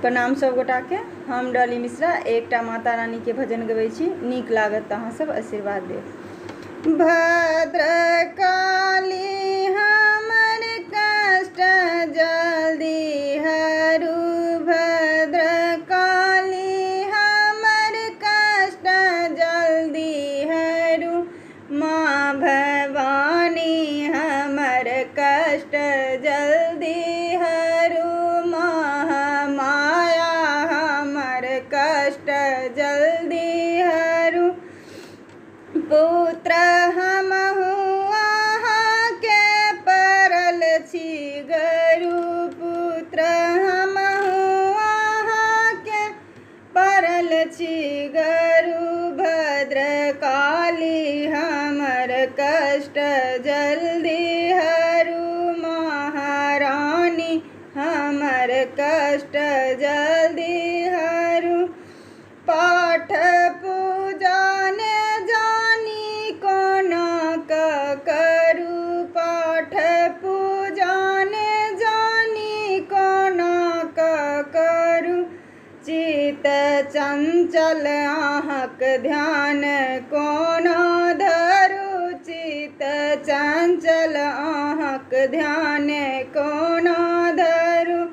प्रणाम सब गोटा के। हम डॉली मिश्रा एकटा माता रानी के भजन गबै छी। नीक लागत अहाँ सब आशीर्वाद देब। भद्रकाली हमर कष्ट जल्दी हरू, भद्रकाली हमर कष्ट जल्दी हरू, माँ भवानी हमर कष्ट जल्दी हरू, महामाया हमर कष्ट जल्दी हरू। पुत्र हमहु अहाँके परल छी गरु, पुत्र हमहु अहाँके परल छी गरु, भद्रकाली हमर कष्ट जल्दी हरू, महारानी हमर कष्ट जल्दी हरू। पाठ पूजा ने जानी कोना करू, पाठ पूजा ने जानी कोना करू, चित चंचल अहाँक ध्यान कोना धरू, चित चंचल अहाँक ध्यान कोना धरू।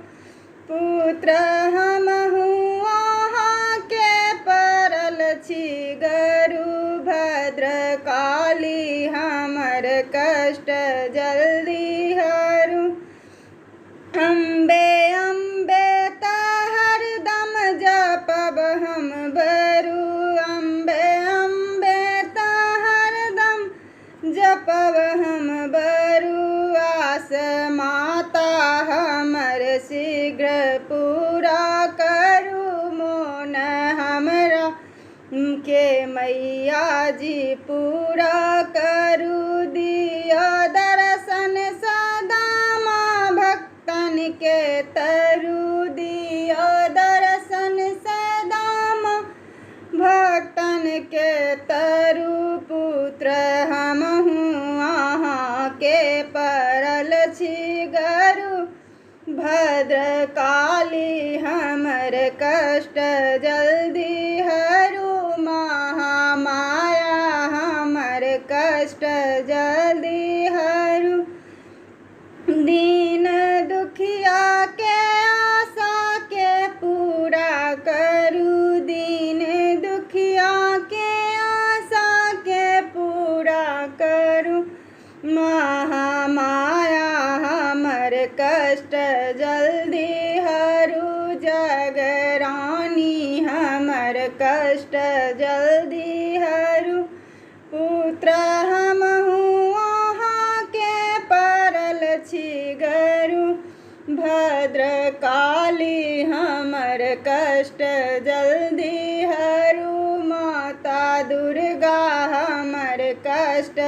पुत्र हमहु अहाँके परल छी गरु, भद्रकाली हमर कष्ट जल्दी हरू। अम्बे अम्बे त हरदम जपब हम बरु, अम्बे अम्बे त हरदम जपब हम बरु, आस माता हमर शीघ्र पूरा करू, मोन हमरा के मैया जी पूरा करू, दिया दर्शन सदा माँ भक्तन के तरु, दिया दर्शन सदा माँ भक्तन के तरु। पुत्र हमहु अहाँके परल छी गरु, भद्रकाली हमर कष्ट जल्दी हरू, महामाया हमर कष्ट जल्दी हरू। दीन दुखिया के आशा के पूरा करू, दीन दुखिया के आशा के पूरा करू, महामाया हमर कष्ट जल्दी हरू, जगरानी हमर कष्ट जल्दी हरू। पुत्र हमहु अहाँके परल छी गरु, भद्रकाली हमर कष्ट जल्दी हरू, माता दुर्गा हमर कष्ट